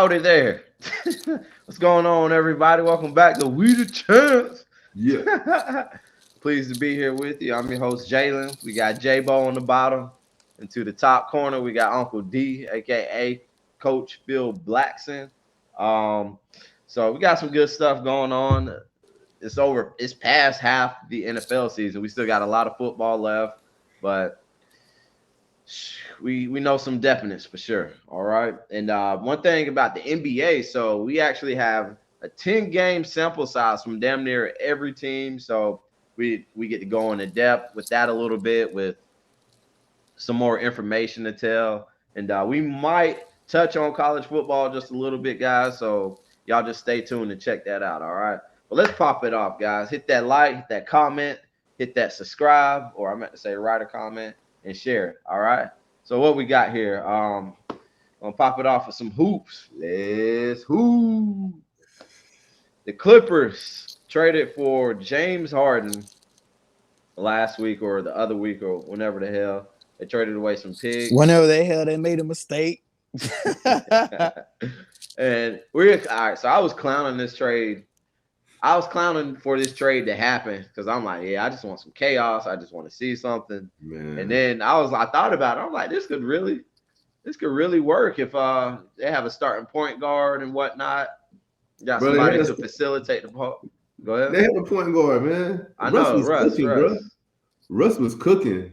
Howdy there. What's going on, everybody? Welcome back to We the Champs. Yeah. Pleased to be here with you. I'm your host, Jalen. We got J-Bo on the bottom. And to the top corner, we got Uncle D, a.k.a. Coach Phil Blackson. Um, so we got some good stuff going on. It's over. It's past half the NFL season. We still got a lot of football left, but we know some definites for sure. All right. And one thing about the NBA, so we actually have a 10-game sample size from damn near every team. So we get to go into depth with that a little bit with some more information to tell. And we might touch on college football just a little bit, guys. So y'all just stay tuned and check that out. All right. Well, let's pop it off, guys. Hit that like, hit that comment, hit that subscribe, or I meant to say write a comment and share it. All right. So what we got here? Gonna pop it off with some hoops. Let's hoop. The Clippers traded for James Harden last week or the other week or whenever the hell. They traded away some picks. Whenever they made a mistake. And we're all right. So I was clowning this trade. I was clowning for this trade to happen because I'm like, yeah, I just want some chaos. I just want to see something. Man. And then I thought about it. I'm like, this could really work if they have a starting point guard and whatnot. Got somebody to facilitate the ball. Go ahead. They have a point guard, man. I know, Russ. Russ was cooking.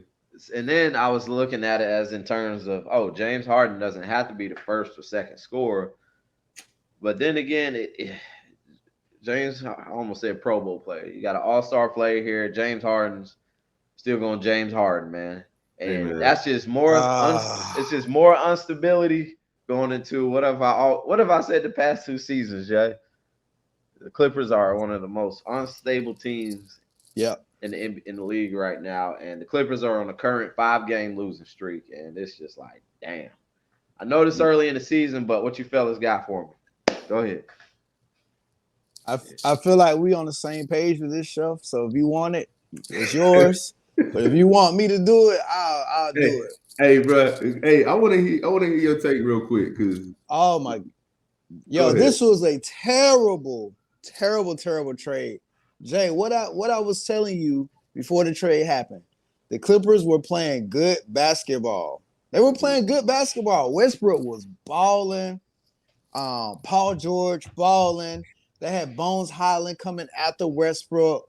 And then I was looking at it as in terms of, James Harden doesn't have to be the first or second scorer. But then again, James, I almost said Pro Bowl player. You got an all-star player here. James Harden's still going James Harden, man. And that's just more it's just more instability going into what have I said the past 2 seasons, Jay? The Clippers are one of the most unstable teams in the league right now. And the Clippers are on a current 5-game losing streak. And it's just like, damn. I know this early in the season, but what you fellas got for me? Go ahead. I feel like we on the same page with this show. So if you want it, it's yours. But if you want me to do it, I'll do it. Hey, bro. Hey, I want to hear your take real quick because this was a terrible trade. Jay, what I was telling you before the trade happened, the Clippers were playing good basketball. They were playing good basketball. Westbrook was balling. Paul George balling. They had Bones Highland coming after Westbrook.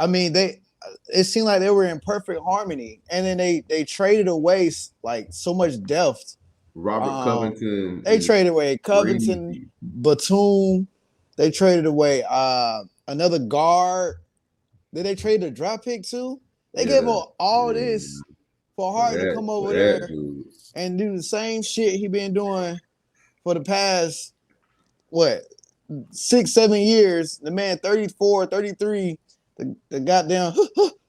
I mean, it seemed like they were in perfect harmony. And then they traded away like so much depth. Robert Covington. They traded away Covington, Batum. They traded away another guard. Did they trade a draft pick too? They gave him all this for Harden to come over there and do the same shit he been doing for the past, 6-7 years. The man 34, 33, the goddamn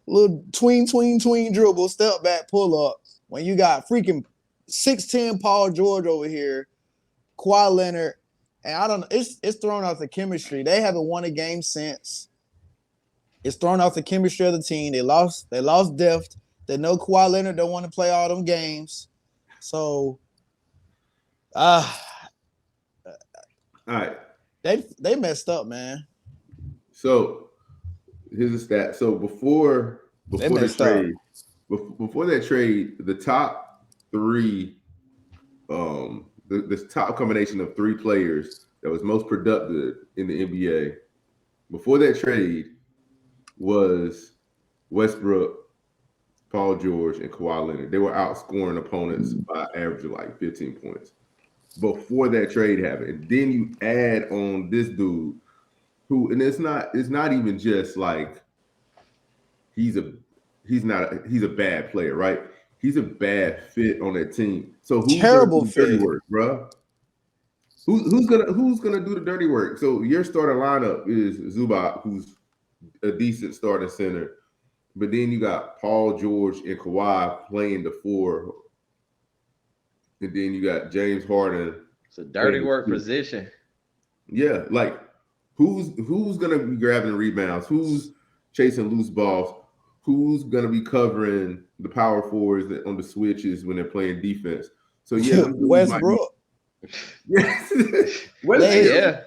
little tween dribble, step back, pull up. When you got freaking 6'10" Paul George over here, Kawhi Leonard, and I don't know, it's thrown off the chemistry. They haven't won a game since. It's thrown off the chemistry of the team. They lost depth. They know Kawhi Leonard don't want to play all them games. So all right. They messed up, man. So here's a stat. So before the trade, the top 3, the top combination of 3 players that was most productive in the NBA before that trade was Westbrook, Paul George, and Kawhi Leonard. They were outscoring opponents by average of like 15 points before that trade happened. And then you add on this dude who, and it's not even just like he's a bad player, right? He's a bad fit on that team. So who's terrible gonna do the dirty work, bro? Who's gonna do the dirty work? So your starting lineup is Zubac, who's a decent starting center, but then you got Paul George and Kawhi playing the 4, and then you got James Harden. It's a dirty work position. Yeah, like who's gonna be grabbing the rebounds? Who's chasing loose balls? Who's gonna be covering the power forwards on the switches when they're playing defense? So yeah, Westbrook. Yes. Yeah.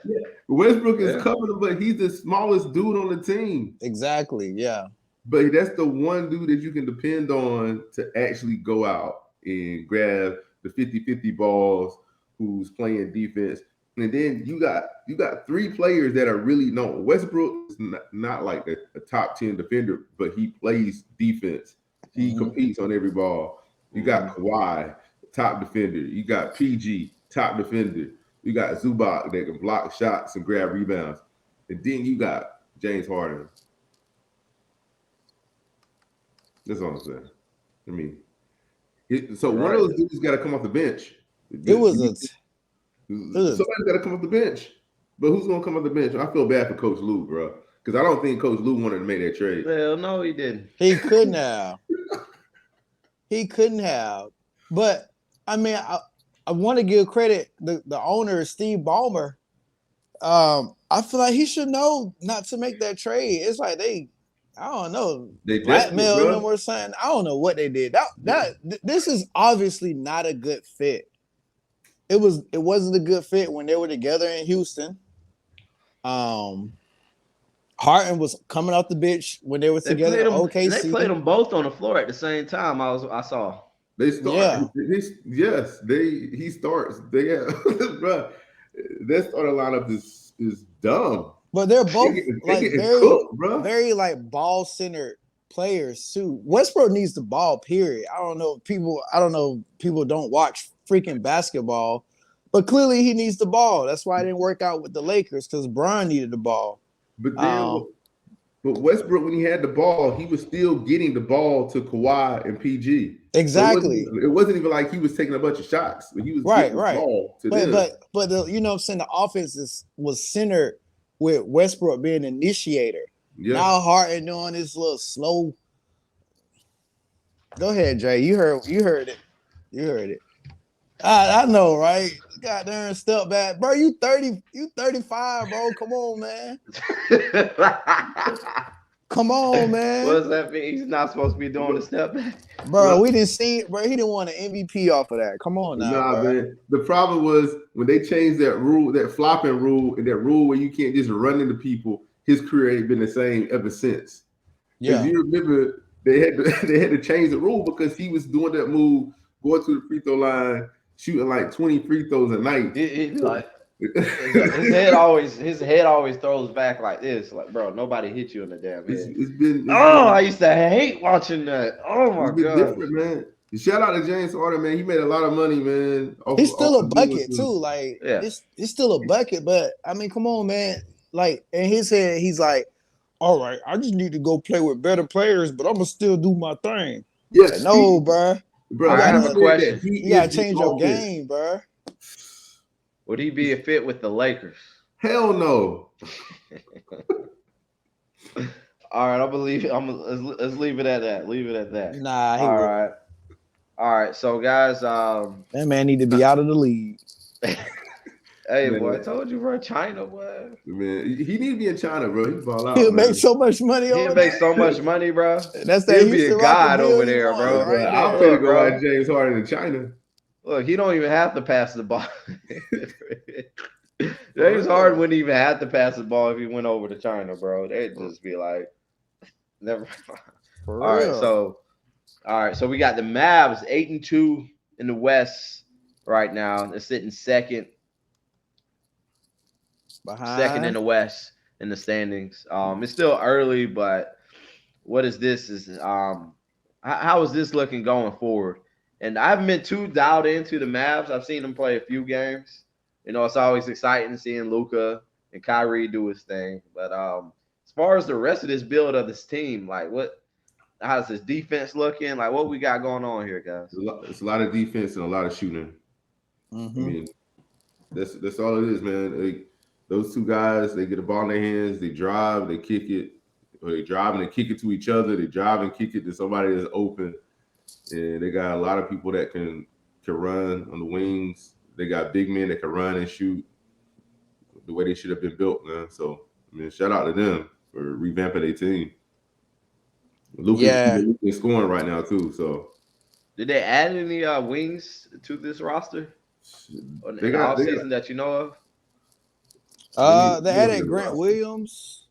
Westbrook is covered, but he's the smallest dude on the team. Exactly. Yeah. But that's the one dude that you can depend on to actually go out and grab the 50-50 balls, who's playing defense. And then you got three players that are really known. Westbrook is not like a top 10 defender, but he plays defense. He competes on every ball. You got Kawhi, top defender. You got PG, top defender. You got Zubac that can block shots and grab rebounds. And then you got James Harden. That's all I'm saying. I mean, one of those dudes got to come off the bench. Somebody's got to come off the bench. But who's going to come off the bench? I feel bad for Coach Lue, bro, because I don't think Coach Lue wanted to make that trade. Well, no, he didn't. He couldn't have. He couldn't have. But I mean, I want to give credit the owner, Steve Ballmer. I feel like he should know not to make that trade. It's like I don't know, they blackmail them or something. I don't know what they did. This is obviously not a good fit. It wasn't a good fit when they were together in Houston. Harden was coming off the bench when they were together in OKC. They played them both on the floor at the same time. I saw. They start. Yeah. He starts. Bro, that starting lineup is dumb. But they're both very like ball centered players too. Westbrook needs the ball. Period. I don't know people don't watch freaking basketball, but clearly he needs the ball. That's why it didn't work out with the Lakers, because Bron needed the ball. But then, but Westbrook, when he had the ball, he was still getting the ball to Kawhi and PG. Exactly. So it wasn't even like he was taking a bunch of shots. He was getting the ball to them. But you know what I'm saying, the offense was centered with Westbrook being an initiator. Yeah. Now Harden doing this little slow. Go ahead, Jay. You heard it. I know, right? Goddamn step back. Bro, you 35, bro. Come on, man. Come on, man. What does that mean? He's not supposed to be doing a step back. Bro, we didn't see it, bro. He didn't want an MVP off of that. Come on now. Nah, bro. Man. The problem was when they changed that rule, that flopping rule, and that rule where you can't just run into people, his career ain't been the same ever since. Yeah. You remember they had to change the rule because he was doing that move, going to the free throw line, shooting like 20 free throws a night. His head always throws back like this. Like, bro, nobody hit you in the damn head. I used to hate watching that. Oh my god, different, man. Shout out to James Harden, man. He made a lot of money, man. He's still a bucket too. Like, it's still a bucket, but I mean, come on, man. Like, in his head, he's like, all right, I just need to go play with better players, but I'm gonna still do my thing. Yes, no, bro. Bro, I have a question. You gotta change your game, bro. Would he be a fit with the Lakers? Hell no. All right, let's leave it at that. Leave it at that. Nah. All right. So guys, that man need to be out of the league. Hey, man. Boy, I told you, bro. China, boy. Man, he need to be in China, bro. He ball out. He'll make so much money. He'll make so much money, bro. That's He'll be a god over there, bro. Right? I'll pay to go out James Harden in China. Look, he don't even have to pass the ball. James Harden wouldn't even have to pass the ball if he went over to China, bro. They'd just be like, never mind. All right, so we got the Mavs 8-2 in the West right now. They're sitting second in the West in the standings. It's still early, but what is this? How is this looking going forward? And I haven't been too dialed into the Mavs. I've seen them play a few games. You know, it's always exciting seeing Luka and Kyrie do his thing. But as far as the rest of this build of this team, like how's this defense looking? Like, what we got going on here, guys? It's a lot of defense and a lot of shooting. Mm-hmm. I mean, that's all it is, man. Those two guys, they get the ball in their hands, they drive, they kick it, or they drive and they kick it to each other. They drive and kick it to somebody that's open. And they got a lot of people that can run on the wings. They got big men that can run and shoot the way they should have been built, man. So, I mean, shout out to them for revamping their team. Luka is scoring right now, too. So, did they add any wings to this roster? in They the got offseason that you know of? They added Grant Williams.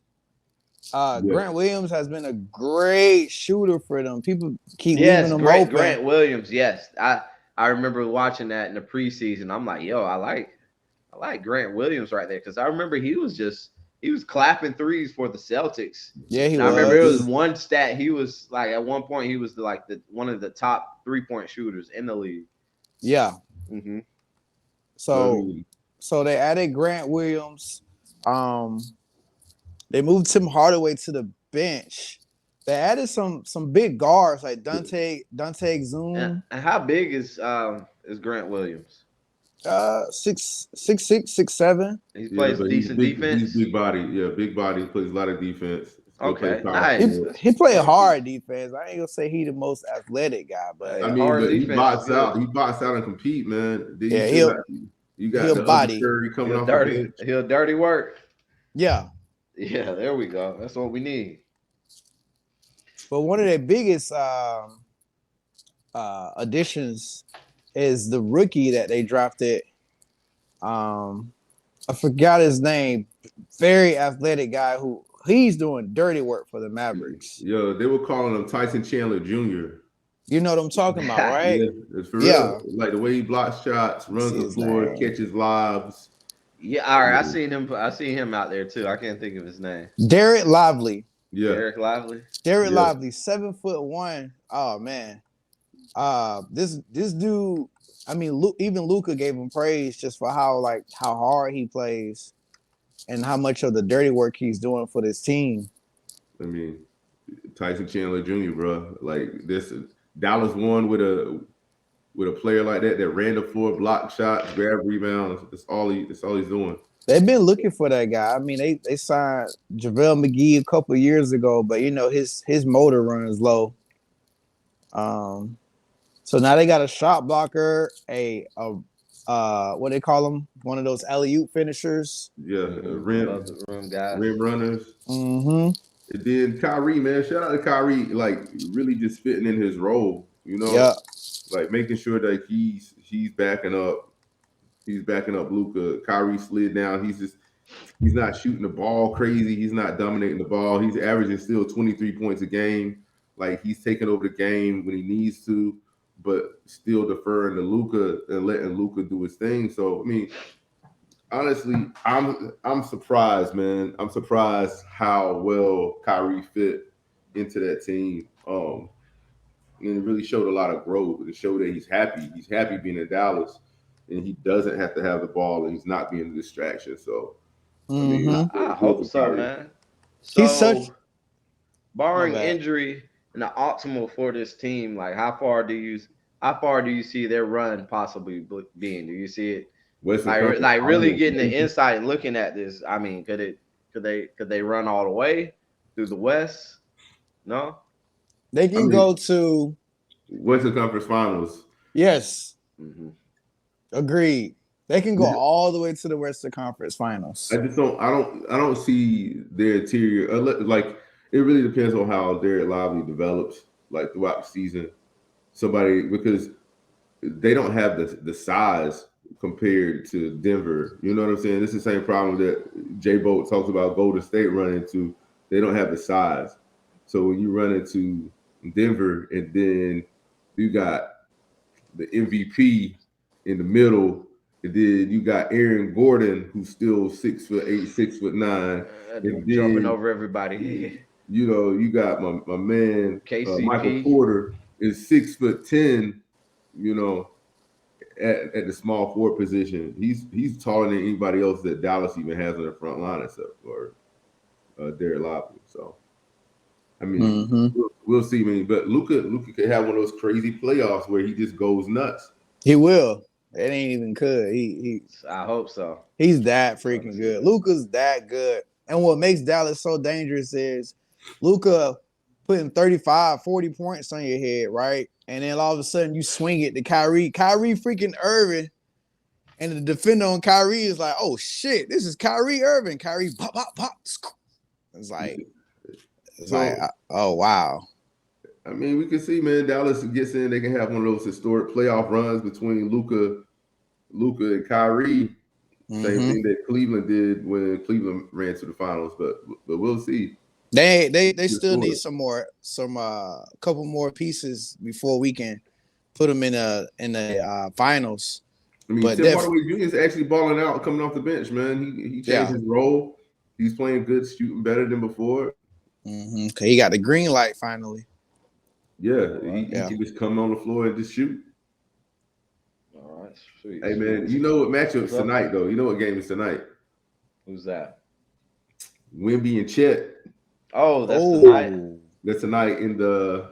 Grant Williams has been a great shooter for them. People keep leaving him open. Grant Williams. Yes, I remember watching that in the preseason. I'm like, yo, I like Grant Williams right there because I remember he was clapping threes for the Celtics. Yeah, he and was. I remember it was one stat. He was like at one point he was like one of the top 3-point shooters in the league. Yeah. Mm-hmm. So they added Grant Williams. They moved Tim Hardaway to the bench. They added some big guards like Dante Exum. And how big is Grant Williams? 6'6", 6'7". He plays decent defense. He's big body. Yeah, big body. Plays a lot of defense. Okay, nice. He played hard defense. I ain't gonna say he the most athletic guy, but I mean, but he box out. He box out and compete, man. Yeah, you got the body coming off dirty. He'll dirty work. Yeah. Yeah, there we go. That's what we need. But one of their biggest additions is the rookie that they drafted. I forgot his name. Very athletic guy who he's doing dirty work for the Mavericks. Yo, they were calling him Tyson Chandler Jr. You know what I'm talking about, right? Yeah, it's for real. Like the way he blocks shots, runs the floor, catches lobs. Yeah, all right. I seen him out there too. I can't think of his name. Derek Lively. Yeah. Derek Lively. Lively, 7'1". Oh man. This dude, I mean, even Luka gave him praise just for how hard he plays and how much of the dirty work he's doing for this team. I mean, Tyson Chandler Jr., bro. Like this Dallas won with a player like that ran the floor, blocked shots, grabbed rebounds. That's all he's doing. They've been looking for that guy. I mean, they signed JaVale McGee a couple of years ago, but you know his motor runs low. So now they got a shot blocker, what they call them, one of those alley-oop finishers. Yeah, rim guys, rim runners. Mm-hmm. And then Kyrie, man, shout out to Kyrie, like really just fitting in his role. You know, like making sure that he's backing up. He's backing up Luka. Kyrie slid down. He's not shooting the ball crazy. He's not dominating the ball. He's averaging still 23 points a game. Like he's taking over the game when he needs to, but still deferring to Luka and letting Luka do his thing. So I mean, honestly, I'm surprised, man. I'm surprised how well Kyrie fit into that team. And it really showed a lot of growth. It showed that he's happy. He's happy being in Dallas, and he doesn't have to have the ball, and he's not being a distraction. So, I hope so, man. So, barring injury and the optimal for this team, like how far do you see their run possibly being? Do you see it like really getting the insight and looking at this? I mean, could they run all the way through the West? No. They can go to Western Conference Finals. Yes. Mm-hmm. Agreed. They can go all the way to the Western Conference Finals. I don't see their interior. Like it really depends on how Derek Lively develops, like throughout the season. Because they don't have the size compared to Denver. You know what I'm saying? This is the same problem that J Boat talks about Golden State running into. They don't have the size. So when you run into Denver and then you got the MVP in the middle, and then you got Aaron Gordon, who's still 6'8", 6'9", and jumping over everybody. You know, you got my man Michael Porter is 6'10", you know, at the small forward position. He's taller than anybody else that Dallas even has on their front line except for Derek Lively. So I mean, we'll see. I mean, but Luka could have one of those crazy playoffs where he just goes nuts. He will. It ain't even could. I hope so. He's that freaking good. Luka's that good. And what makes Dallas so dangerous is Luka putting 35, 40 points on your head, right? And then all of a sudden you swing it to Kyrie freaking Irving. And the defender on Kyrie is like, oh shit, this is Kyrie Irving. Kyrie pop, pop, pop. It's like, oh wow. I mean, we can see, man, Dallas gets in, they can have one of those historic playoff runs between Luka Luka and Kyrie. Same Mhm. thing that Cleveland did when Cleveland ran to the finals, but we'll see. They This still need quarter. some couple more pieces before we can put them in a finals. I mean, But Tim Hardaway Jr. is actually balling out coming off the bench, man. He changed yeah, his role. He's playing good, shooting better than before. he got the green light finally. Yeah, All right. he Yeah, can just come on the floor and just shoot. All right. Sweet. Hey, man, Sweet. you know what matchups So, tonight, though? You know what game is tonight? who's that? Wemby and Chet. Oh, that's tonight. oh, That's tonight in the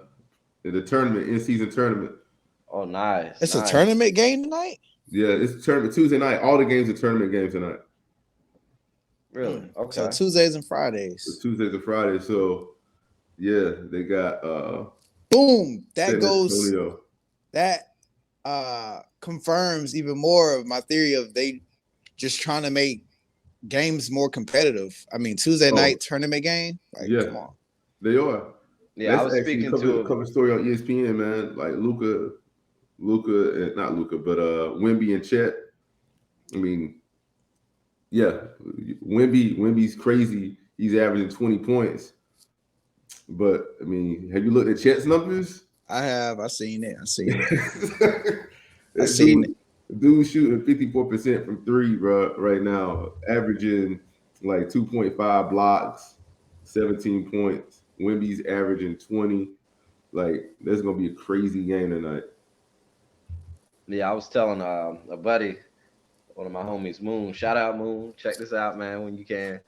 tournament, in-season tournament. Oh, nice. it's a Nice. tournament game tonight. Yeah, it's tournament Tuesday night. All the games are tournament games tonight. Really? So Okay. Tuesdays and It's Fridays. Tuesdays and Fridays. So yeah, they got Boom. San Antonio. That confirms even more of my theory of they just trying to make games more competitive. I mean, Tuesday Oh, night tournament game. Like, yeah, come on. they are. Yeah, I That's was actually speaking to cover story on ESPN, man. Like Luca, and not Luca, but Wemby and Chet. I mean, yeah, Wemby's crazy. He's averaging 20 points. But I mean, have you looked at Chet's numbers? I have. I seen it. I seen it. I That seen it. dude shooting 54% from three, bro, right now, averaging like 2.5 blocks, 17 points. Wemby's averaging 20. Like, that's gonna be a crazy game tonight. yeah, I was telling a buddy, one of my homies, Moon. Shout out Moon. Check this out, man, when you can.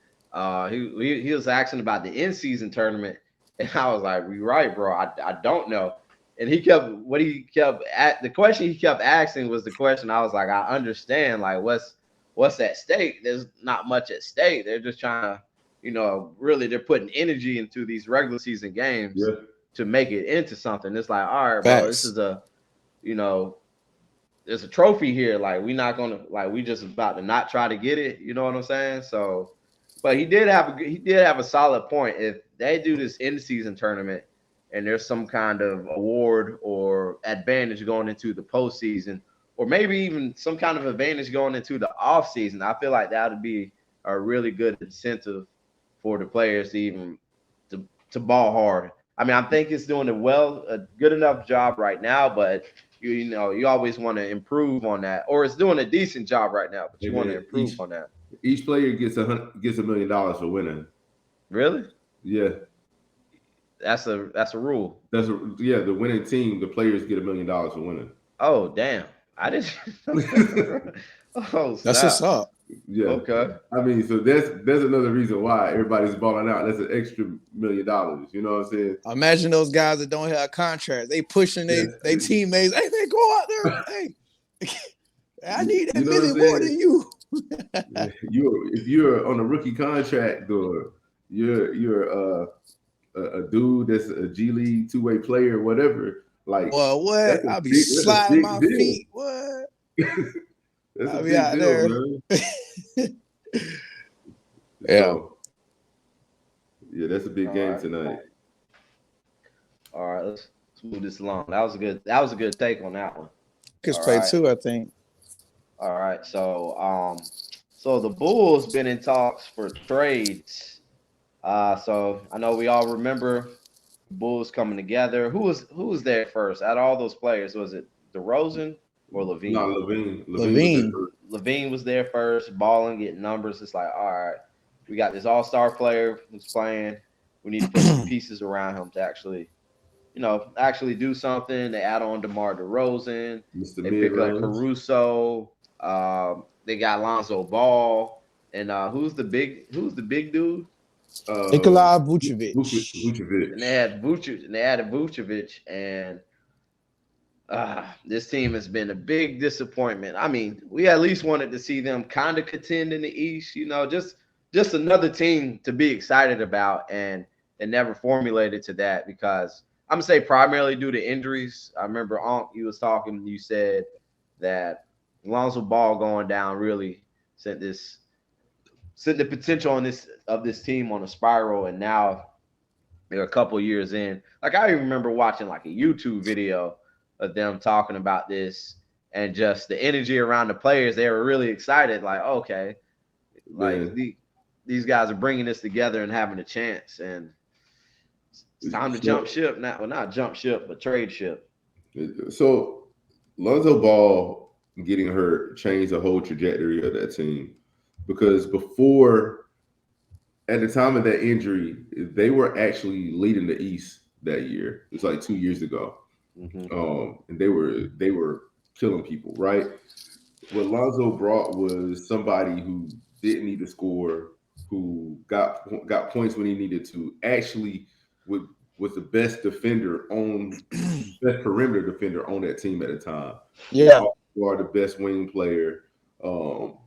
He was asking about the in season tournament, and I was like, "We right, bro. I don't know." And the question he kept asking was the question. I was like, I understand. Like, what's at stake? There's not much at stake. They're just trying to, really they're putting energy into these regular season games Yeah, to make it into something. It's like, all right, bro, this Facts. is you know, there's a trophy here. Like, we're not gonna we just about to not try to get it. You know what I'm saying? So, but he did have a solid point. If they do this in season tournament and there's some kind of award or advantage going into the postseason, or maybe even some kind of advantage going into the off season, I feel like that would be a really good incentive for the players to even to ball hard. I mean, I think it's doing a good enough job right now, but you always want to improve on that, or it's doing a decent job right now, but you and want to then improve on that. each player gets $1 million for winning. Really? Yeah, That's a rule. yeah. The winning team, the players get $1 million for winning. Oh, damn. I didn't know that. Oh, That's what's snap. up. Yeah, Okay. I mean, so that's another reason why everybody's balling out. That's an extra $1 million. You know what I'm saying? Imagine those guys that don't have contracts. They pushing Yeah. they teammates. Hey, man, go out there. Hey, I need that You know what I'm million more saying? than you. If you're on a rookie contract or you're a dude that's a G League two-way player, whatever, like Well, what? I'll be that's a sliding big my deal. feet. What? That's a I'll be big out deal, there. man. Yeah. So yeah, that's a big All game right. tonight. All right. Let's move this along. That was a good take on that one. Kids All play right. too, I think. All right. So the Bulls been in talks for trades. So I know we all remember the Bulls coming together. Who was there first? Out of all those players, was it DeRozan or No, Levine? Levine was there Levine. first. Levine was there first, balling, getting numbers. It's like, all right, we got this all-star player who's playing. We need to put some pieces around him to actually do something. They add on DeMar DeRozan. Mr. They Mid pick up Range. Caruso. They got Lonzo Ball. And who's the big dude? Nikolai Vucevic. Vucevic. And they added Vucevic, and this team has been a big disappointment. I mean, we at least wanted to see them kind of contend in the East, just another team to be excited about, and it never formulated to that because I'm gonna say primarily due to injuries. I remember you was talking, you said that Lonzo Ball going down really sent the potential of this team on a spiral, and now they're a couple years in. Like, I even remember watching like a YouTube video of them talking about this, and just the energy around the players, they were really excited. Like, okay, like Man, these guys are bringing this together and having a chance, and it's time to jump so ship. Not jump ship, but trade ship. so Lonzo Ball getting hurt changed the whole trajectory of that team because before, at the time of that injury, they were actually leading the East that year. It was like 2 years ago, Mm-hmm. and they were killing people, right? What Lonzo brought was somebody who didn't need to score, who got points when he needed to. Actually, was was the best defender on best perimeter defender on that team at the time. Yeah. Are the best wing player. Um,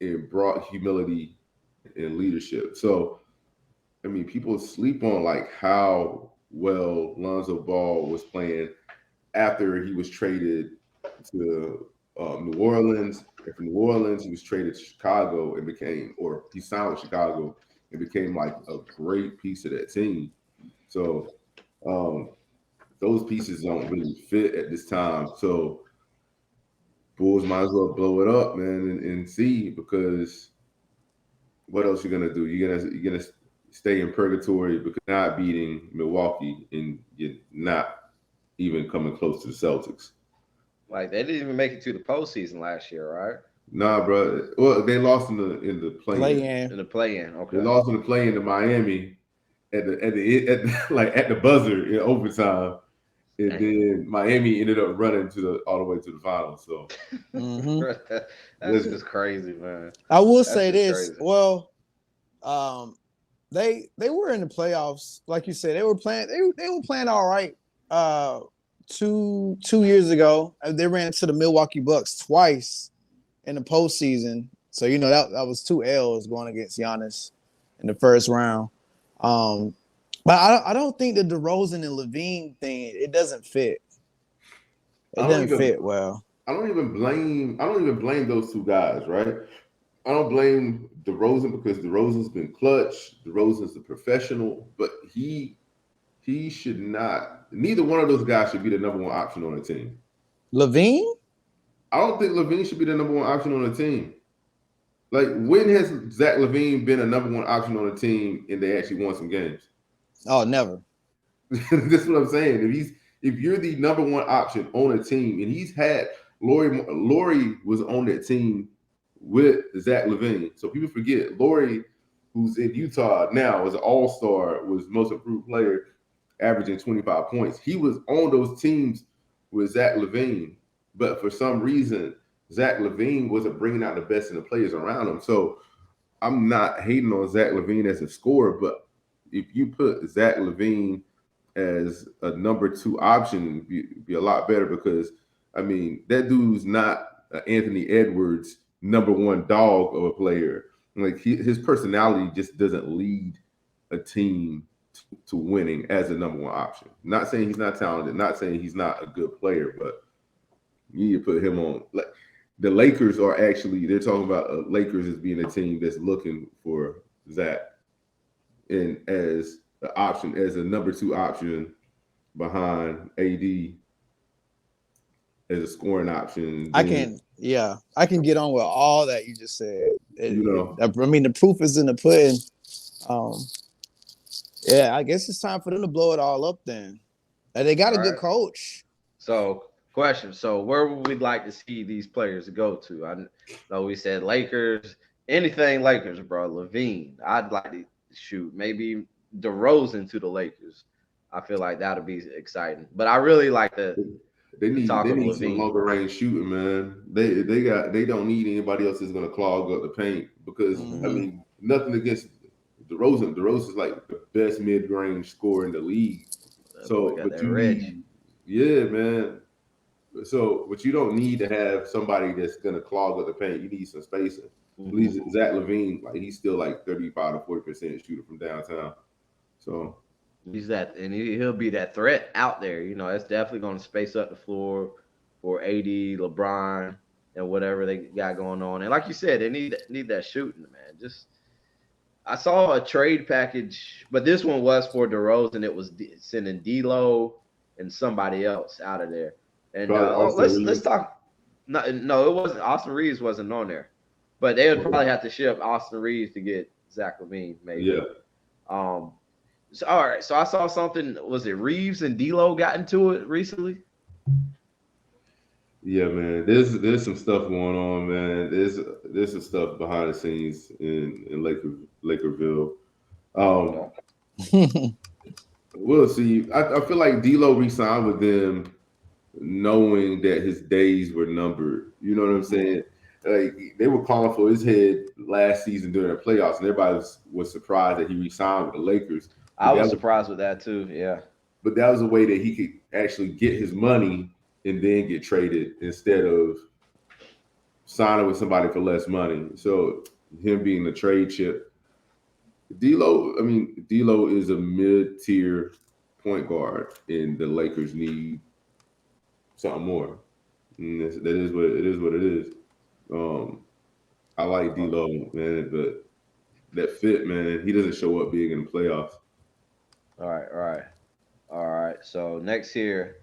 it brought humility and leadership. So I mean, people sleep on like how well Lonzo Ball was playing after he was traded to New Orleans. And from New Orleans, he was traded to Chicago and he signed with Chicago and became like a great piece of that team. So um, those pieces don't really fit at this time. So Bulls might as well blow it up, man, and see because what else you're gonna do? You're gonna stay in purgatory because you're not beating Milwaukee and you're not even coming close to the Celtics. Like they didn't even make it to the postseason last year, right? Nah, bro. Well, they lost in the Play play-in. in. In the play-in. They Okay. lost in the play-in to Miami like at the buzzer in overtime, and Dang. then Miami ended up running all the way to the finals. So Hmm. That's listen, just crazy, man. I will That's say just this. crazy. Well, um, they were in the playoffs, like you said. They were playing. They were playing all right. Uh, 2 years ago, they ran into the Milwaukee Bucks twice in the postseason. So that was 2 L's going against Giannis in the first round. Um, but I don't think the DeRozan and Levine thing it doesn't fit. It I don't doesn't even fit well. I don't even blame those two guys, right? I don't blame DeRozan because DeRozan's been clutch. DeRozan's a professional, but he should not. Neither one of those guys should be the number one option on the team. Levine? I don't think Levine should be the number one option on the team. Like, when has Zach Levine been a number one option on the team and they actually won some games? Oh, never. That's what I'm saying. If you're the number one option on a team, and he's had Laurie was on that team with Zach Levine. So people forget Laurie, who's in Utah now, is an all-star, was most improved player, averaging 25 points. He was on those teams with Zach Levine, but for some reason, Zach Levine wasn't bringing out the best in the players around him. So I'm not hating on Zach Levine as a scorer, but if you put Zach Levine as a number two option, be a lot better because I mean that dude's not Anthony Edwards number one dog of a player. Like his personality just doesn't lead a team to winning as a number one option. Not saying he's not talented, not saying he's not a good player, but you need to put him on. Like the Lakers are actually they're talking about Lakers as being a team that's looking for Zach and as the option as a number two option behind AD as a scoring option. I Then can, yeah, I can get on with all that you just said. you I mean, the proof is in the pudding. Um, yeah, I guess it's time for them to blow it all up then. And they got All a good right. coach. So, question. So, where would we like to see these players go to? I know we said Lakers. Anything Lakers, bro. Levine. I'd like to shoot maybe DeRozan to the Lakers. I feel like that'll be exciting. But I really like they the need talk they of need some Levine. longer range shooting, man. They don't need anybody else that's gonna clog up the paint because I Hmm. mean nothing against DeRozan. DeRozan's like the best mid range scorer in the league. That boy So, got but that you Reg. need, yeah, man. So, but you don't need to have somebody that's gonna clog up the paint. You need some spacing. At Hmm. least Zach Levine, like he's still like 35 to 40% shooter from downtown. So He's that, and he'll be that threat out there. That's definitely going to space up the floor for AD, LeBron, and whatever they got going on. And like you said, they need that shooting, man. Just I saw a trade package, but this one was for DeRozan. It was sending D'Lo and somebody else out of there. And probably let's Austin talk. No, it wasn't. Austin Reeves wasn't on there, but they would probably have to ship Austin Reeves to get Zach LaVine, maybe. Yeah. Um. So, all right. So I saw something. Was it Reeves and D'Lo got into it recently? Yeah, man. There's some stuff going on, man. There's some stuff behind the scenes in Lakerville. Okay. Um, we'll see. I feel like D'Lo re-signed with them knowing that his days were numbered. You know what I'm saying? Like they were calling for his head last season during the playoffs, and everybody was surprised that he re-signed with the Lakers. I was surprised with that too. Yeah. But that was a way that he could actually get his money and then get traded instead of signing with somebody for less money. So him being the trade chip, D'Lo is a mid-tier point guard, and the Lakers need something more. And that is what it is. What it is. I like D'Lo, man, but that fit, man, he doesn't show up big in the playoffs. All right. All right. All right. So next here,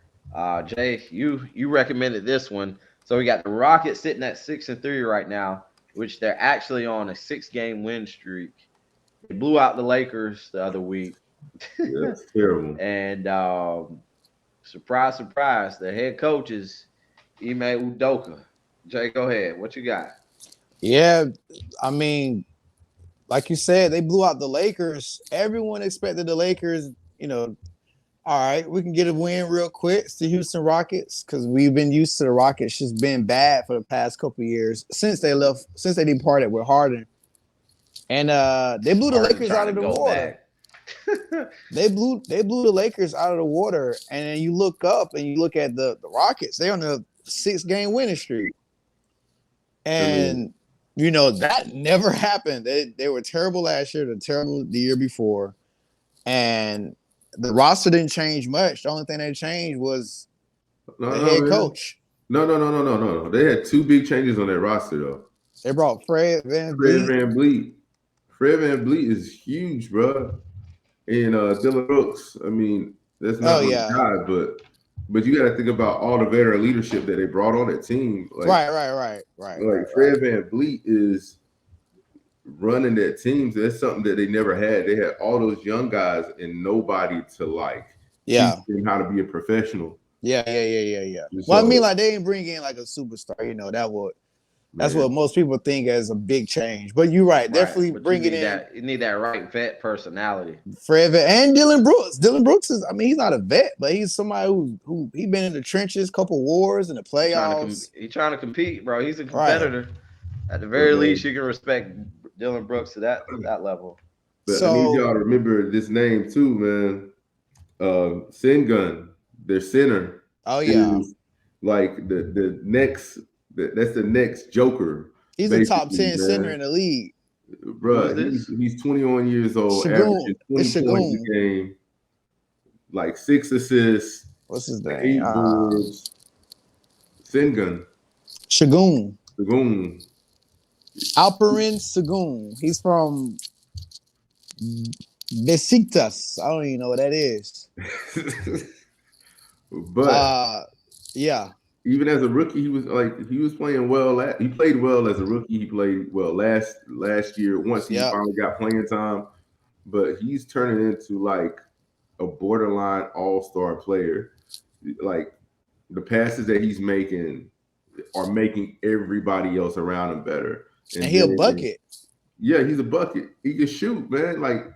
Jay, you recommended this one. So we got the Rockets sitting at 6-3 right now, which they're actually on a 6-game win streak. They blew out the Lakers the other week. Yeah, that's terrible. And surprise, surprise, the head coach is Ime Udoka. Jay, go ahead. What you got? Yeah, I mean, like you said, they blew out the Lakers. Everyone expected the Lakers, all right, we can get a win real quick. It's the Houston Rockets because we've been used to the Rockets just being bad for the past couple of years since they departed with Harden. And they blew the Lakers out of the water. They blew the Lakers out of the water. And then you look up and you look at the Rockets. They're on a 6-game winning streak. And that never happened. They were terrible last year, they're terrible the year before. And the roster didn't change much. The only thing that changed was the head coach. No. They had two big changes on their roster, though. They brought Fred VanVleet. Fred VanVleet is huge, bro. And Dylan Brooks. I mean, that's not my guy, but you got to think about all the veteran leadership that they brought on that team. Like, right. Like Fred VanVleet is running that team. So that's something that they never had. They had all those young guys and nobody to teach them how to be a professional. Yeah. Well, I mean, like they didn't bring in like a superstar. That's what most people think as a big change. But you're right, definitely bring it in. You need that right vet personality. Fred and Dylan Brooks. Dylan Brooks is, he's not a vet, but he's somebody who he been in the trenches, couple wars in the playoffs. He's trying to compete, bro. He's a competitor. Right. At the very least, you can respect Dylan Brooks to that level. But I need y'all to remember this name too, man. Sengun, their center. Oh yeah. Like the next. That's the next Joker. He's a top 10 center in the league. Bro, he's 21 years old, averaging 20 points a game, like 6 assists. What's his name? 8 boards. Sengun. Shagun. Alperen Sengun. He's from Besiktas. I don't even know what that is. But yeah. Even as a rookie, he was playing well. He played well as a rookie. He played well last year. Once he finally got playing time, but he's turning into like a borderline all-star player. Like the passes that he's making are making everybody else around him better. And he'll bucket. Yeah, he's a bucket. He can shoot, man. Like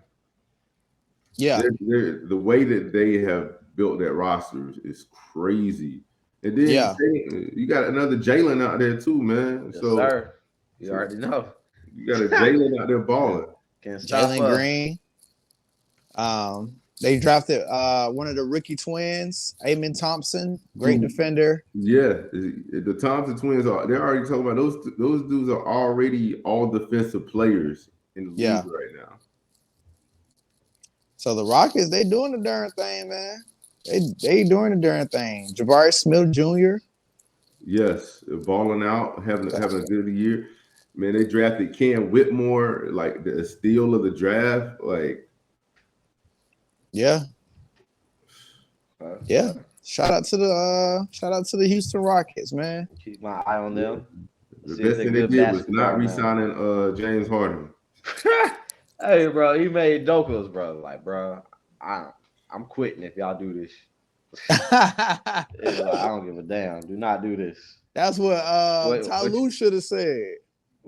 the way that they have built that roster is crazy. And then you got another Jalen out there too, man. Yes, sir. You already know. You got a Jalen out there balling. Can't stop Jalen Green. They drafted one of the rookie twins, Amen Thompson, great defender. Yeah, the Thompson twins they're already talking about those dudes are already all defensive players in the league right now. So the Rockets, they doing the darn thing, man. They doing the darn thing. Jabari Smith Jr. Yes, balling out, having a good year. Man, they drafted Cam Whitmore, like the steal of the draft. Like, yeah. Shout out to the Houston Rockets, man. Keep my eye on them. The See if best they're thing they good did was not basketball now. re-signing James Harden. Hey, bro, he made Dokos, bro. Like, bro, I'm quitting if y'all do this. It's like, I don't give a damn. Do not do this. That's what Ty What Lue should have said.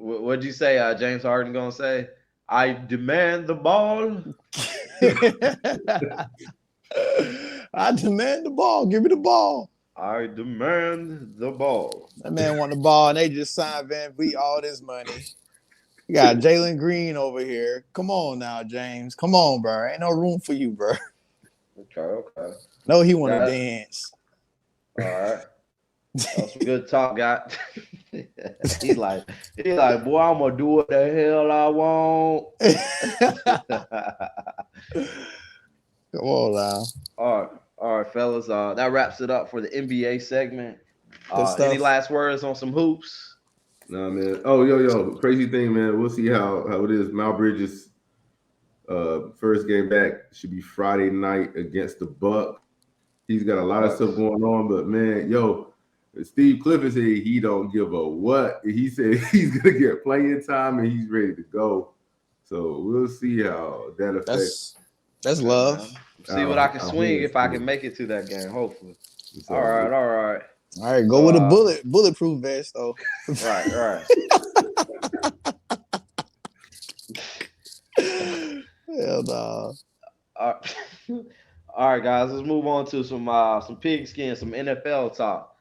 what'd you say? James Harden gonna say? I demand the ball. I demand the ball. Give me the ball. I demand the ball. That man want the ball, and they just signed Van Vliet all this money. You got Jalen Green over here. Come on now, James. Come on, bro. Ain't no room for you, bro. Okay. No, he want to dance. All right. That's some good talk, guy. He's like, boy, I'm gonna do what the hell I want. Come on now. All right, fellas. That wraps it up for the NBA segment. Good stuff. Any last words on some hoops? Nah, man. Oh, yo, crazy thing, man. We'll see how it is. Mal Bridges' first game back should be Friday night against the Bucks. He's got a lot of stuff going on, but man, Steve Clifford said he don't give a what. He said he's gonna get playing time and he's ready to go. So we'll see how that affects. That's love. See what I can swing if I can make it to that game. Hopefully. All right. All right, go with a bulletproof vest though. Right. Hell no. All right, guys. Let's move on to some pigskin, some NFL talk.